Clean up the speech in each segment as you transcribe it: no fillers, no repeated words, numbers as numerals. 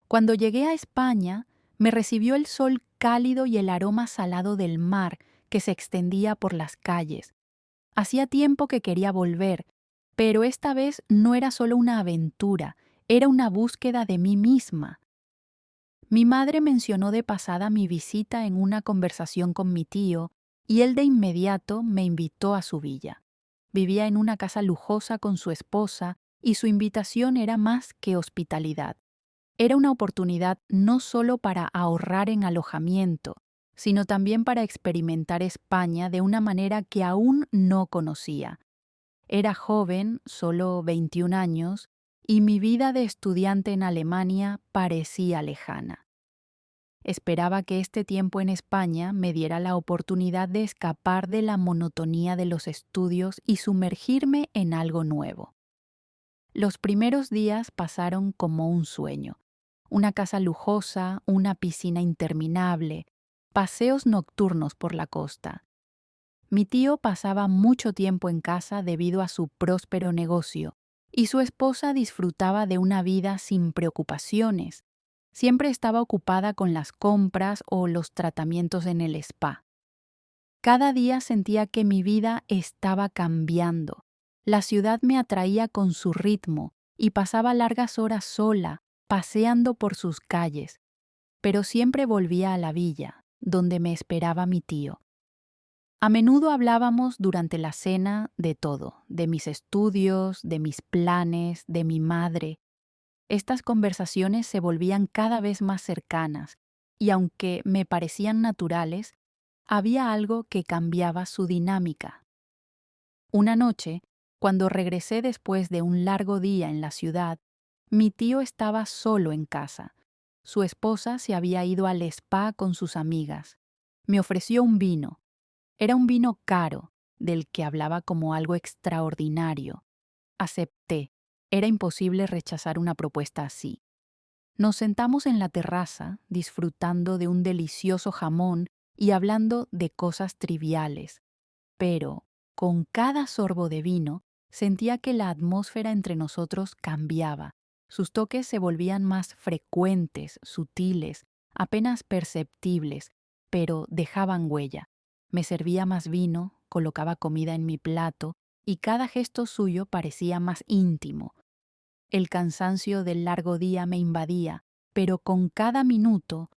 Cuando llegué a España, me recibió el sol cálido y el aroma salado del mar que se extendía por las calles. Hacía tiempo que quería volver, pero esta vez no era solo una aventura, era una búsqueda de mí misma. Mi madre mencionó de pasada mi visita en una conversación con mi tío, y él de inmediato me invitó a su villa. Vivía en una casa lujosa con su esposa, y su invitación era más que hospitalidad. Era una oportunidad no solo para ahorrar en alojamiento, sino también para experimentar España de una manera que aún no conocía. Era joven, solo 21 años, y mi vida de estudiante en Alemania parecía lejana. Esperaba que este tiempo en España me diera la oportunidad de escapar de la monotonía de los estudios y sumergirme en algo nuevo. Los primeros días pasaron como un sueño. Una casa lujosa, una piscina interminable, paseos nocturnos por la costa. Mi tío pasaba mucho tiempo en casa debido a su próspero negocio, y su esposa disfrutaba de una vida sin preocupaciones. Siempre estaba ocupada con las compras o los tratamientos en el spa. Cada día sentía que mi vida estaba cambiando. La ciudad me atraía con su ritmo y pasaba largas horas sola, paseando por sus calles, pero siempre volvía a la villa, donde me esperaba mi tío. A menudo hablábamos durante la cena de todo, de mis estudios, de mis planes, de mi madre. Estas conversaciones se volvían cada vez más cercanas, y aunque me parecían naturales, había algo que cambiaba su dinámica. Una noche, cuando regresé después de un largo día en la ciudad, mi tío estaba solo en casa. Su esposa se había ido al spa con sus amigas. Me ofreció un vino. Era un vino caro, del que hablaba como algo extraordinario. Acepté. Era imposible rechazar una propuesta así. Nos sentamos en la terraza, disfrutando de un delicioso jamón y hablando de cosas triviales. Pero, con cada sorbo de vino, sentía que la atmósfera entre nosotros cambiaba. Sus toques se volvían más frecuentes, sutiles, apenas perceptibles, pero dejaban huella. Me servía más vino, colocaba comida en mi plato, y cada gesto suyo parecía más íntimo. El cansancio del largo día me invadía, pero con cada minuto,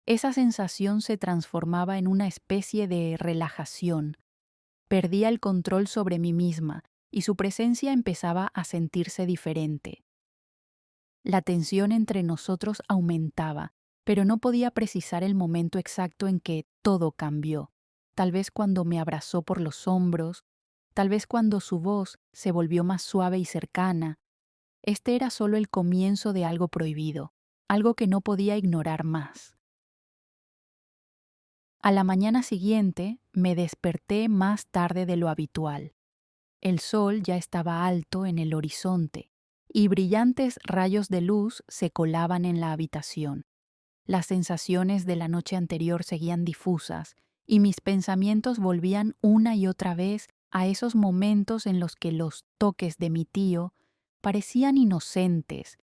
esa sensación se transformaba en una especie de relajación. Perdía el control sobre mí misma y su presencia empezaba a sentirse diferente. La tensión entre nosotros aumentaba, pero no podía precisar el momento exacto en que todo cambió. Tal vez cuando me abrazó por los hombros, tal vez cuando su voz se volvió más suave y cercana. Este era solo el comienzo de algo prohibido, algo que no podía ignorar más. A la mañana siguiente me desperté más tarde de lo habitual. El sol ya estaba alto en el horizonte y brillantes rayos de luz se colaban en la habitación. Las sensaciones de la noche anterior seguían difusas y mis pensamientos volvían una y otra vez a esos momentos en los que los toques de mi tío parecían inocentes,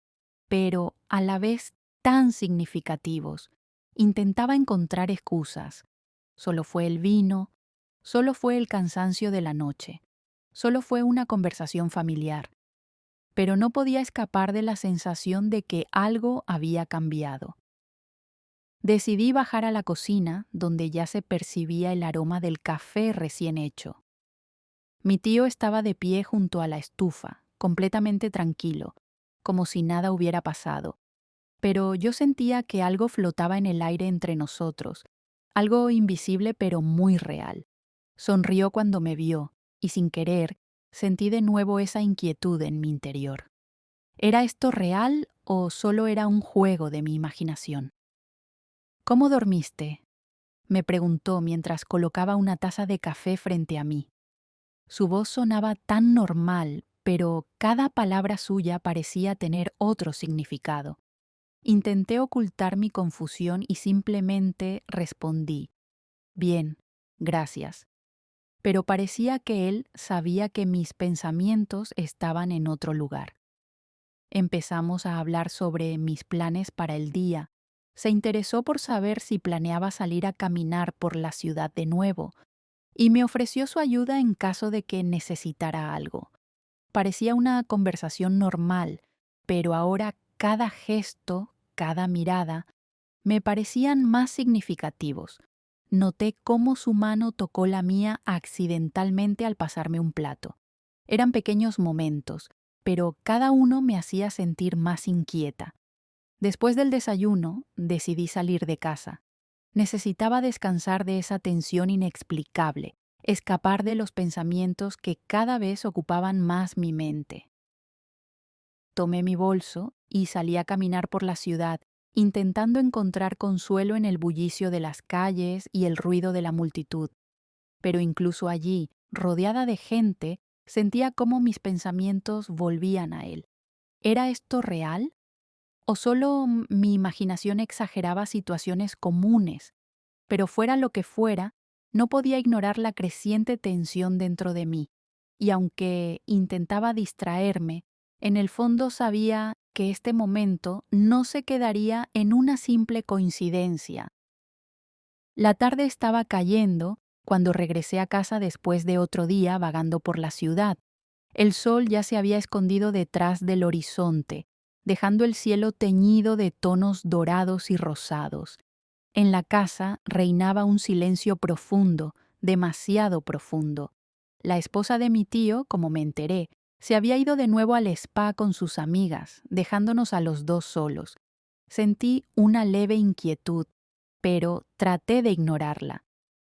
pero a la vez tan significativos. Intentaba encontrar excusas. Solo fue el vino, solo fue el cansancio de la noche, solo fue una conversación familiar, pero no podía escapar de la sensación de que algo había cambiado. Decidí bajar a la cocina, donde ya se percibía el aroma del café recién hecho. Mi tío estaba de pie junto a la estufa, completamente tranquilo, como si nada hubiera pasado, pero yo sentía que algo flotaba en el aire entre nosotros, algo invisible pero muy real. Sonrió cuando me vio, y sin querer, sentí de nuevo esa inquietud en mi interior. ¿Era esto real o solo era un juego de mi imaginación? ¿Cómo dormiste?, me preguntó mientras colocaba una taza de café frente a mí. Su voz sonaba tan normal, pero cada palabra suya parecía tener otro significado. Intenté ocultar mi confusión y simplemente respondí, bien, gracias. Pero parecía que él sabía que mis pensamientos estaban en otro lugar. Empezamos a hablar sobre mis planes para el día. Se interesó por saber si planeaba salir a caminar por la ciudad de nuevo y me ofreció su ayuda en caso de que necesitara algo. Parecía una conversación normal, pero ahora cada gesto, cada mirada, me parecían más significativos. Noté cómo su mano tocó la mía accidentalmente al pasarme un plato. Eran pequeños momentos, pero cada uno me hacía sentir más inquieta. Después del desayuno, decidí salir de casa. Necesitaba descansar de esa tensión inexplicable, escapar de los pensamientos que cada vez ocupaban más mi mente. Tomé mi bolso y salí a caminar por la ciudad, intentando encontrar consuelo en el bullicio de las calles y el ruido de la multitud. Pero incluso allí, rodeada de gente, sentía cómo mis pensamientos volvían a él. ¿Era esto real? ¿O solo mi imaginación exageraba situaciones comunes? Pero fuera lo que fuera, no podía ignorar la creciente tensión dentro de mí, y aunque intentaba distraerme, en el fondo sabía que este momento no se quedaría en una simple coincidencia. La tarde estaba cayendo cuando regresé a casa después de otro día vagando por la ciudad. El sol ya se había escondido detrás del horizonte, dejando el cielo teñido de tonos dorados y rosados. En la casa reinaba un silencio profundo, demasiado profundo. La esposa de mi tío, como me enteré, se había ido de nuevo al spa con sus amigas, dejándonos a los dos solos. Sentí una leve inquietud, pero traté de ignorarla.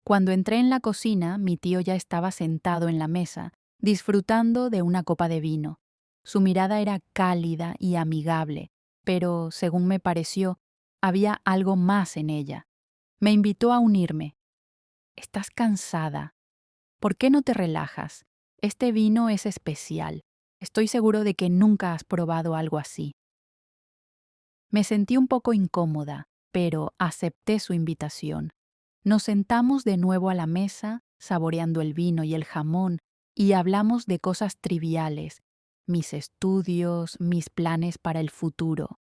Cuando entré en la cocina, mi tío ya estaba sentado en la mesa, disfrutando de una copa de vino. Su mirada era cálida y amigable, pero, según me pareció, había algo más en ella. Me invitó a unirme. «Estás cansada. ¿Por qué no te relajas? Este vino es especial. Estoy seguro de que nunca has probado algo así». Me sentí un poco incómoda, pero acepté su invitación. Nos sentamos de nuevo a la mesa, saboreando el vino y el jamón, y hablamos de cosas triviales, mis estudios, mis planes para el futuro.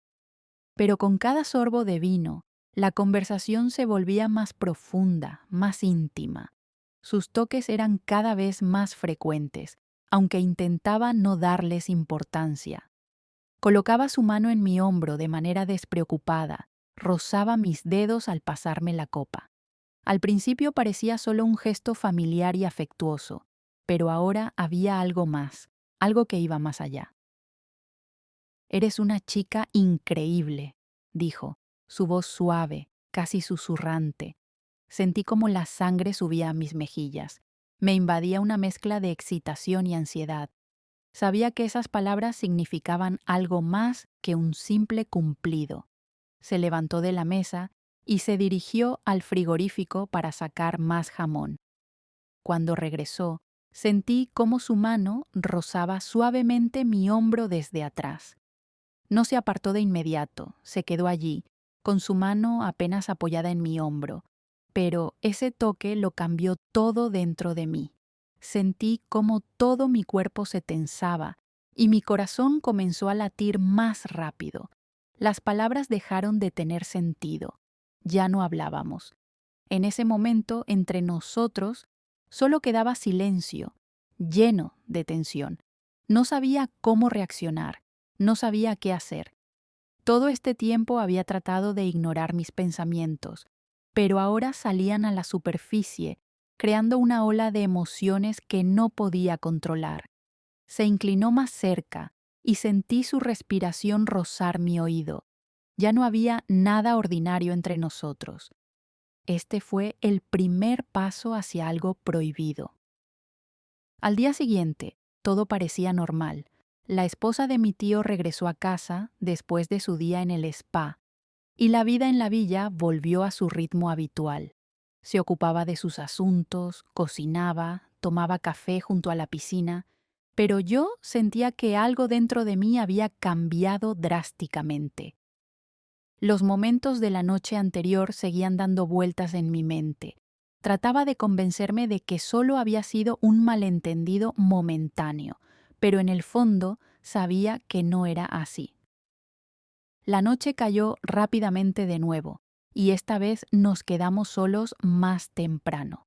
Pero con cada sorbo de vino, la conversación se volvía más profunda, más íntima. Sus toques eran cada vez más frecuentes, aunque intentaba no darles importancia. Colocaba su mano en mi hombro de manera despreocupada, rozaba mis dedos al pasarme la copa. Al principio parecía solo un gesto familiar y afectuoso, pero ahora había algo más, algo que iba más allá. «Eres una chica increíble», dijo, su voz suave, casi susurrante. Sentí como la sangre subía a mis mejillas. Me invadía una mezcla de excitación y ansiedad. Sabía que esas palabras significaban algo más que un simple cumplido. Se levantó de la mesa y se dirigió al frigorífico para sacar más jamón. Cuando regresó, sentí cómo su mano rozaba suavemente mi hombro desde atrás. No se apartó de inmediato, se quedó allí, con su mano apenas apoyada en mi hombro, pero ese toque lo cambió todo dentro de mí. Sentí cómo todo mi cuerpo se tensaba y mi corazón comenzó a latir más rápido. Las palabras dejaron de tener sentido. Ya no hablábamos. En ese momento, entre nosotros, solo quedaba silencio, lleno de tensión. No sabía cómo reaccionar. No sabía qué hacer. Todo este tiempo había tratado de ignorar mis pensamientos, pero ahora salían a la superficie, creando una ola de emociones que no podía controlar. Se inclinó más cerca y sentí su respiración rozar mi oído. Ya no había nada ordinario entre nosotros. Este fue el primer paso hacia algo prohibido. Al día siguiente, todo parecía normal. La esposa de mi tío regresó a casa después de su día en el spa, y la vida en la villa volvió a su ritmo habitual. Se ocupaba de sus asuntos, cocinaba, tomaba café junto a la piscina, pero yo sentía que algo dentro de mí había cambiado drásticamente. Los momentos de la noche anterior seguían dando vueltas en mi mente. Trataba de convencerme de que solo había sido un malentendido momentáneo, pero en el fondo sabía que no era así. La noche cayó rápidamente de nuevo, y esta vez nos quedamos solos más temprano.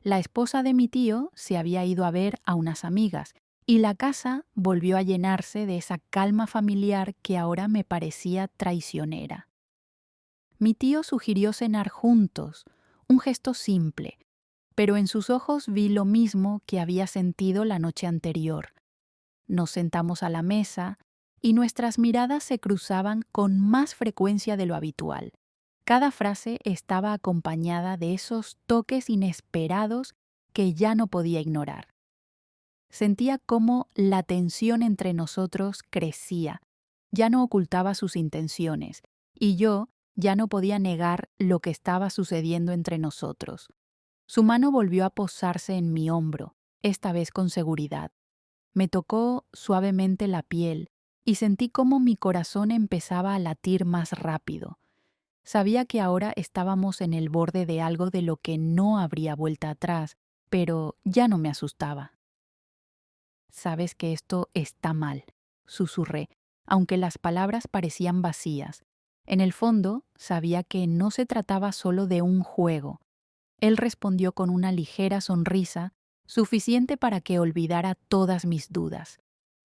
La esposa de mi tío se había ido a ver a unas amigas, y la casa volvió a llenarse de esa calma familiar que ahora me parecía traicionera. Mi tío sugirió cenar juntos, un gesto simple, pero en sus ojos vi lo mismo que había sentido la noche anterior. Nos sentamos a la mesa y nuestras miradas se cruzaban con más frecuencia de lo habitual. Cada frase estaba acompañada de esos toques inesperados que ya no podía ignorar. Sentía cómo la tensión entre nosotros crecía, ya no ocultaba sus intenciones, y yo ya no podía negar lo que estaba sucediendo entre nosotros. Su mano volvió a posarse en mi hombro, esta vez con seguridad. Me tocó suavemente la piel y sentí cómo mi corazón empezaba a latir más rápido. Sabía que ahora estábamos en el borde de algo de lo que no habría vuelta atrás, pero ya no me asustaba. «Sabes que esto está mal», susurré, aunque las palabras parecían vacías. En el fondo, sabía que no se trataba solo de un juego. Él respondió con una ligera sonrisa, suficiente para que olvidara todas mis dudas.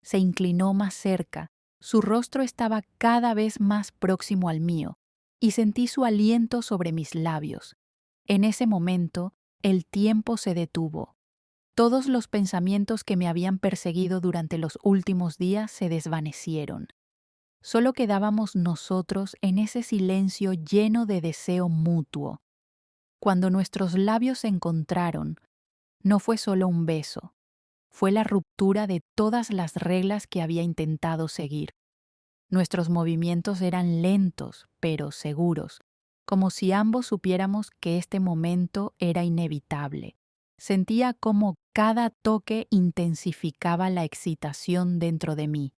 Se inclinó más cerca, su rostro estaba cada vez más próximo al mío, y sentí su aliento sobre mis labios. En ese momento, el tiempo se detuvo. Todos los pensamientos que me habían perseguido durante los últimos días se desvanecieron. Solo quedábamos nosotros en ese silencio lleno de deseo mutuo. Cuando nuestros labios se encontraron, no fue solo un beso, fue la ruptura de todas las reglas que había intentado seguir. Nuestros movimientos eran lentos, pero seguros, como si ambos supiéramos que este momento era inevitable. Sentía cómo cada toque intensificaba la excitación dentro de mí.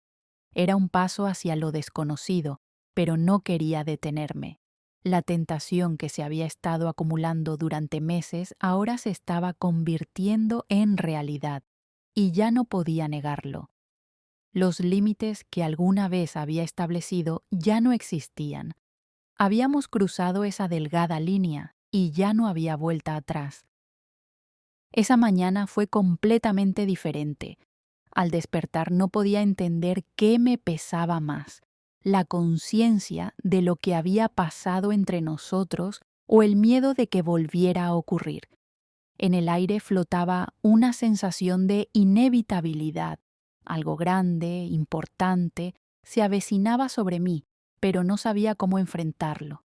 Era un paso hacia lo desconocido, pero no quería detenerme. La tentación que se había estado acumulando durante meses ahora se estaba convirtiendo en realidad, y ya no podía negarlo. Los límites que alguna vez había establecido ya no existían. Habíamos cruzado esa delgada línea y ya no había vuelta atrás. Esa mañana fue completamente diferente. Al despertar no podía entender qué me pesaba más, la conciencia de lo que había pasado entre nosotros o el miedo de que volviera a ocurrir. En el aire flotaba una sensación de inevitabilidad. Algo grande, importante, se avecinaba sobre mí, pero no sabía cómo enfrentarlo.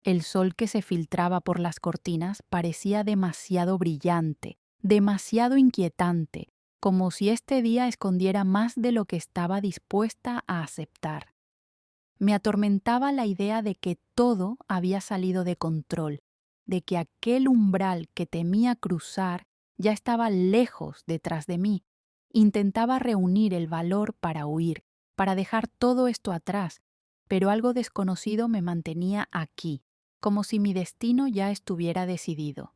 El sol que se filtraba por las cortinas parecía demasiado brillante, demasiado inquietante, como si este día escondiera más de lo que estaba dispuesta a aceptar. Me atormentaba la idea de que todo había salido de control, de que aquel umbral que temía cruzar ya estaba lejos detrás de mí. Intentaba reunir el valor para huir, para dejar todo esto atrás, pero algo desconocido me mantenía aquí, como si mi destino ya estuviera decidido.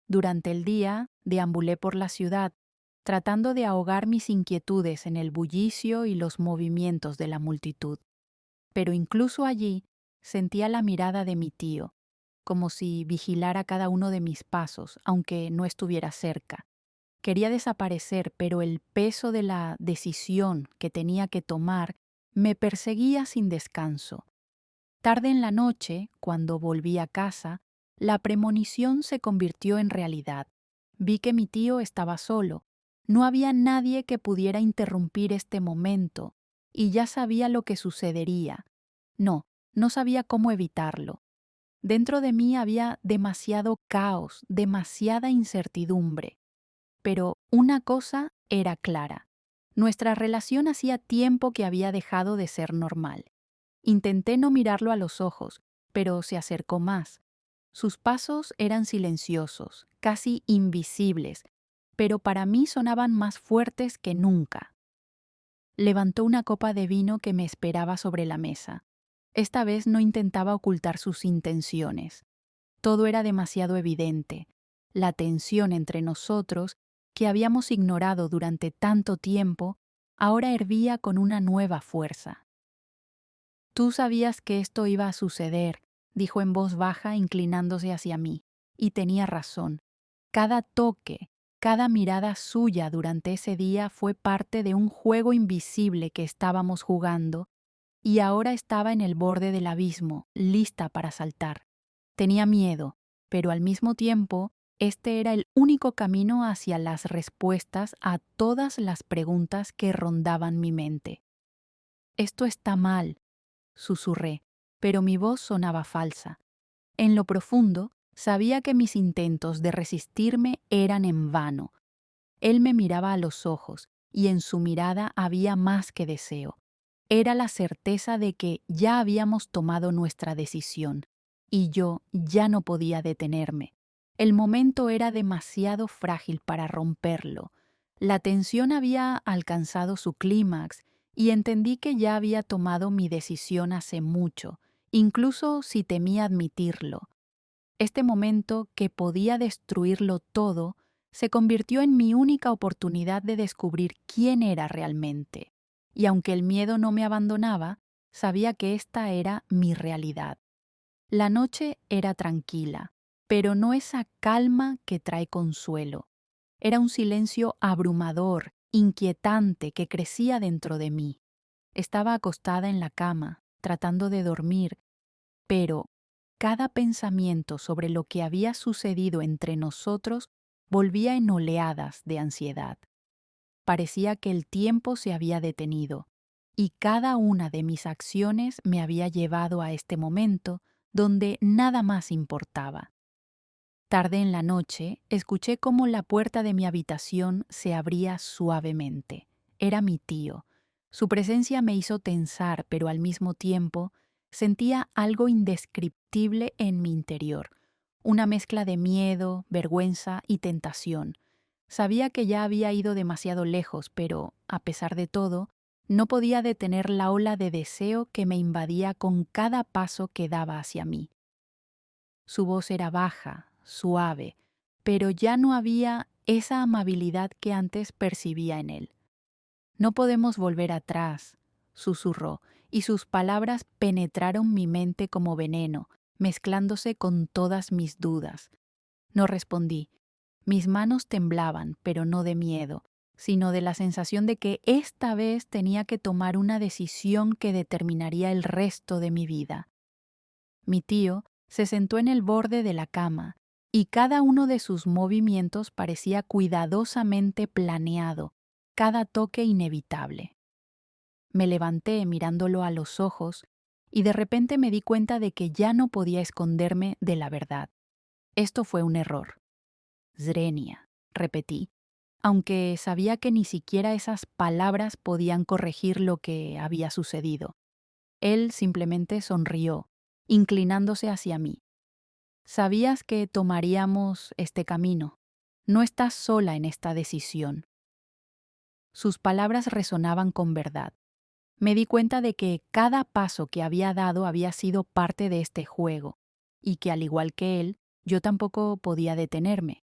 Durante el día deambulé por la ciudad, tratando de ahogar mis inquietudes en el bullicio y los movimientos de la multitud. Pero incluso allí sentía la mirada de mi tío, como si vigilara cada uno de mis pasos, aunque no estuviera cerca. Quería desaparecer, pero el peso de la decisión que tenía que tomar me perseguía sin descanso. Tarde en la noche, cuando volví a casa, la premonición se convirtió en realidad. Vi que mi tío estaba solo. No había nadie que pudiera interrumpir este momento, y ya sabía lo que sucedería. No sabía cómo evitarlo. Dentro de mí había demasiado caos, demasiada incertidumbre. Pero una cosa era clara. Nuestra relación hacía tiempo que había dejado de ser normal. Intenté no mirarlo a los ojos, pero se acercó más. Sus pasos eran silenciosos, casi invisibles, pero para mí sonaban más fuertes que nunca. Levantó una copa de vino que me esperaba sobre la mesa. Esta vez no intentaba ocultar sus intenciones. Todo era demasiado evidente. La tensión entre nosotros, que habíamos ignorado durante tanto tiempo, ahora hervía con una nueva fuerza. Tú sabías que esto iba a suceder, dijo en voz baja inclinándose hacia mí, y tenía razón. Cada toque, cada mirada suya durante ese día fue parte de un juego invisible que estábamos jugando, y ahora estaba en el borde del abismo, lista para saltar. Tenía miedo, pero al mismo tiempo, este era el único camino hacia las respuestas a todas las preguntas que rondaban mi mente. Esto está mal, susurré, pero mi voz sonaba falsa. En lo profundo, sabía que mis intentos de resistirme eran en vano. Él me miraba a los ojos, y en su mirada había más que deseo. Era la certeza de que ya habíamos tomado nuestra decisión, y yo ya no podía detenerme. El momento era demasiado frágil para romperlo. La tensión había alcanzado su clímax, y entendí que ya había tomado mi decisión hace mucho, incluso si temía admitirlo. Este momento, que podía destruirlo todo, se convirtió en mi única oportunidad de descubrir quién era realmente. Y aunque el miedo no me abandonaba, sabía que esta era mi realidad. La noche era tranquila, pero no esa calma que trae consuelo. Era un silencio abrumador, inquietante, que crecía dentro de mí. Estaba acostada en la cama, tratando de dormir, pero cada pensamiento sobre lo que había sucedido entre nosotros volvía en oleadas de ansiedad. Parecía que el tiempo se había detenido, y cada una de mis acciones me había llevado a este momento donde nada más importaba. Tarde en la noche, escuché cómo la puerta de mi habitación se abría suavemente. Era mi tío. Su presencia me hizo tensar, pero al mismo tiempo sentía algo indescriptible en mi interior, una mezcla de miedo, vergüenza y tentación. Sabía que ya había ido demasiado lejos, pero, a pesar de todo, no podía detener la ola de deseo que me invadía con cada paso que daba hacia mí. Su voz era baja, suave, pero ya no había esa amabilidad que antes percibía en él. No podemos volver atrás, susurró, y sus palabras penetraron mi mente como veneno, mezclándose con todas mis dudas. No respondí. Mis manos temblaban, pero no de miedo, sino de la sensación de que esta vez tenía que tomar una decisión que determinaría el resto de mi vida. Mi tío se sentó en el borde de la cama, y cada uno de sus movimientos parecía cuidadosamente planeado, cada toque inevitable. Me levanté mirándolo a los ojos, y de repente me di cuenta de que ya no podía esconderme de la verdad. Esto fue un error. Zrenia, repetí, aunque sabía que ni siquiera esas palabras podían corregir lo que había sucedido. Él simplemente sonrió, inclinándose hacia mí. Sabías que tomaríamos este camino. No estás sola en esta decisión. Sus palabras resonaban con verdad. Me di cuenta de que cada paso que había dado había sido parte de este juego, y que al igual que él, yo tampoco podía detenerme.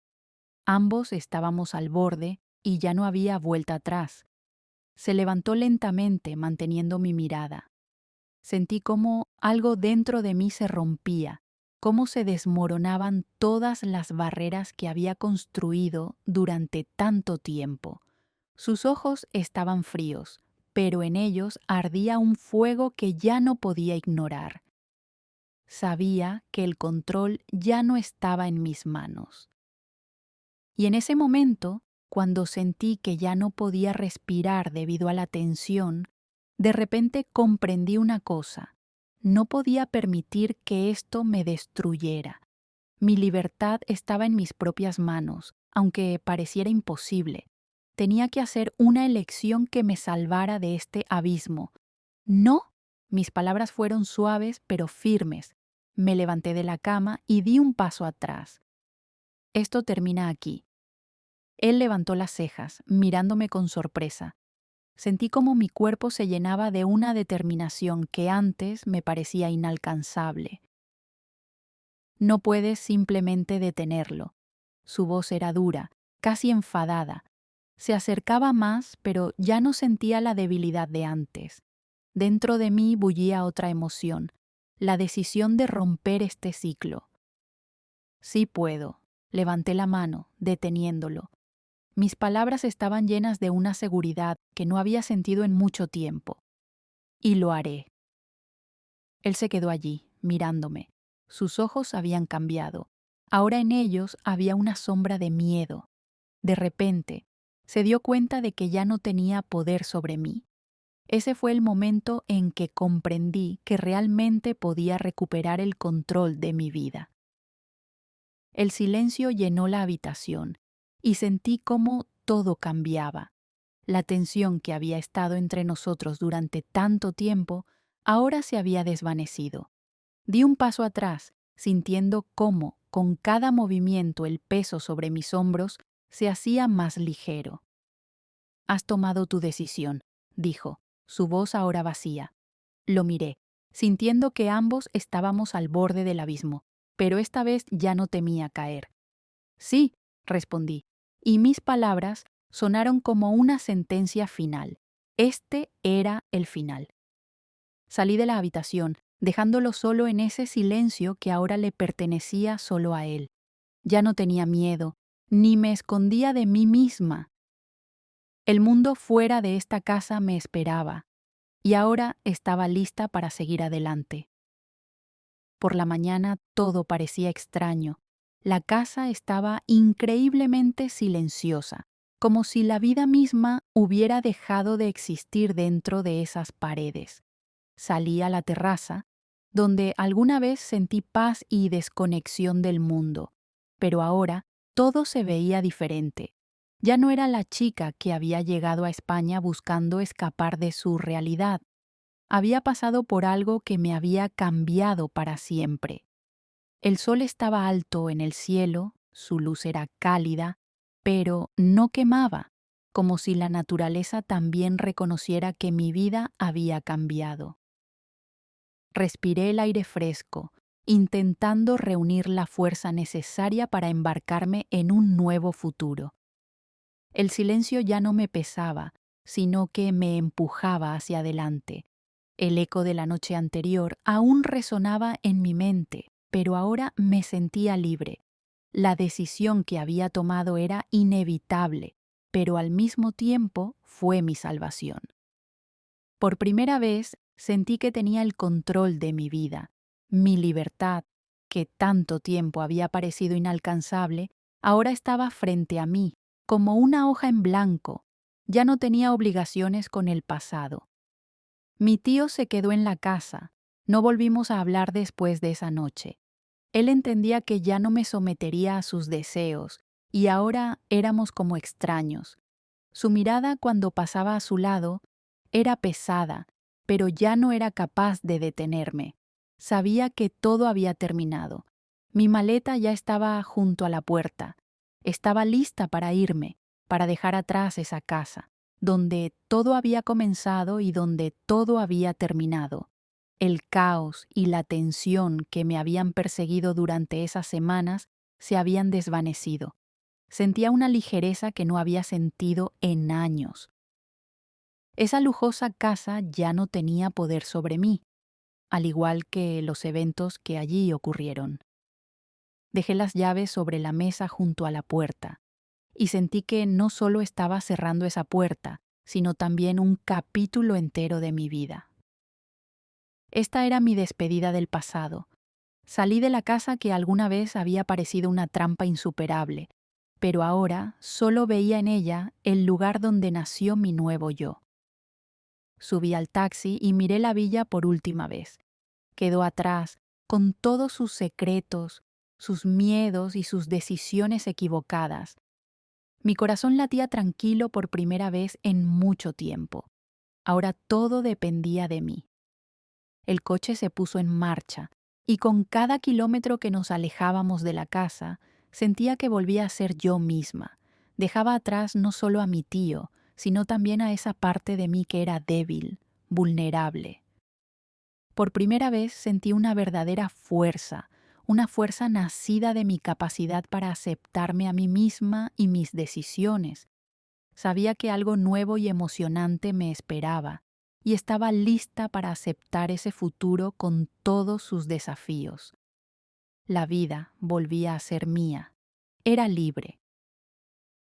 Ambos estábamos al borde y ya no había vuelta atrás. Se levantó lentamente, manteniendo mi mirada. Sentí cómo algo dentro de mí se rompía, cómo se desmoronaban todas las barreras que había construido durante tanto tiempo. Sus ojos estaban fríos, pero en ellos ardía un fuego que ya no podía ignorar. Sabía que el control ya no estaba en mis manos. Y en ese momento, cuando sentí que ya no podía respirar debido a la tensión, de repente comprendí una cosa. No podía permitir que esto me destruyera. Mi libertad estaba en mis propias manos, aunque pareciera imposible. Tenía que hacer una elección que me salvara de este abismo. No, mis palabras fueron suaves pero firmes. Me levanté de la cama y di un paso atrás. Esto termina aquí. Él levantó las cejas, mirándome con sorpresa. Sentí como mi cuerpo se llenaba de una determinación que antes me parecía inalcanzable. No puedes simplemente detenerlo. Su voz era dura, casi enfadada. Se acercaba más, pero ya no sentía la debilidad de antes. Dentro de mí bullía otra emoción, la decisión de romper este ciclo. Sí puedo. Levanté la mano, deteniéndolo. Mis palabras estaban llenas de una seguridad que no había sentido en mucho tiempo. Y lo haré. Él se quedó allí, mirándome. Sus ojos habían cambiado. Ahora en ellos había una sombra de miedo. De repente, se dio cuenta de que ya no tenía poder sobre mí. Ese fue el momento en que comprendí que realmente podía recuperar el control de mi vida. El silencio llenó la habitación y sentí cómo todo cambiaba. La tensión que había estado entre nosotros durante tanto tiempo ahora se había desvanecido. Di un paso atrás, sintiendo cómo, con cada movimiento, el peso sobre mis hombros se hacía más ligero. «Has tomado tu decisión», dijo, su voz ahora vacía. Lo miré, sintiendo que ambos estábamos al borde del abismo, pero esta vez ya no temía caer. «Sí», respondí, y mis palabras sonaron como una sentencia final. Este era el final. Salí de la habitación, dejándolo solo en ese silencio que ahora le pertenecía solo a él. Ya no tenía miedo, ni me escondía de mí misma. El mundo fuera de esta casa me esperaba, y ahora estaba lista para seguir adelante. Por la mañana todo parecía extraño. La casa estaba increíblemente silenciosa, como si la vida misma hubiera dejado de existir dentro de esas paredes. Salí a la terraza, donde alguna vez sentí paz y desconexión del mundo, pero ahora todo se veía diferente. Ya no era la chica que había llegado a España buscando escapar de su realidad. Había pasado por algo que me había cambiado para siempre. El sol estaba alto en el cielo, su luz era cálida, pero no quemaba, como si la naturaleza también reconociera que mi vida había cambiado. Respiré el aire fresco, intentando reunir la fuerza necesaria para embarcarme en un nuevo futuro. El silencio ya no me pesaba, sino que me empujaba hacia adelante. El eco de la noche anterior aún resonaba en mi mente, pero ahora me sentía libre. La decisión que había tomado era inevitable, pero al mismo tiempo fue mi salvación. Por primera vez sentí que tenía el control de mi vida. Mi libertad, que tanto tiempo había parecido inalcanzable, ahora estaba frente a mí, como una hoja en blanco. Ya no tenía obligaciones con el pasado. Mi tío se quedó en la casa. No volvimos a hablar después de esa noche. Él entendía que ya no me sometería a sus deseos, y ahora éramos como extraños. Su mirada cuando pasaba a su lado era pesada, pero ya no era capaz de detenerme. Sabía que todo había terminado. Mi maleta ya estaba junto a la puerta. Estaba lista para irme, para dejar atrás esa casa, donde todo había comenzado y donde todo había terminado. El caos y la tensión que me habían perseguido durante esas semanas se habían desvanecido. Sentía una ligereza que no había sentido en años. Esa lujosa casa ya no tenía poder sobre mí, al igual que los eventos que allí ocurrieron. Dejé las llaves sobre la mesa junto a la puerta, y sentí que no solo estaba cerrando esa puerta, sino también un capítulo entero de mi vida. Esta era mi despedida del pasado. Salí de la casa que alguna vez había parecido una trampa insuperable, pero ahora solo veía en ella el lugar donde nació mi nuevo yo. Subí al taxi y miré la villa por última vez. Quedó atrás, con todos sus secretos, sus miedos y sus decisiones equivocadas. Mi corazón latía tranquilo por primera vez en mucho tiempo. Ahora todo dependía de mí. El coche se puso en marcha, y con cada kilómetro que nos alejábamos de la casa, sentía que volvía a ser yo misma. Dejaba atrás no solo a mi tío, sino también a esa parte de mí que era débil, vulnerable. Por primera vez sentí una verdadera fuerza, una fuerza nacida de mi capacidad para aceptarme a mí misma y mis decisiones. Sabía que algo nuevo y emocionante me esperaba, y estaba lista para aceptar ese futuro con todos sus desafíos. La vida volvía a ser mía. Era libre.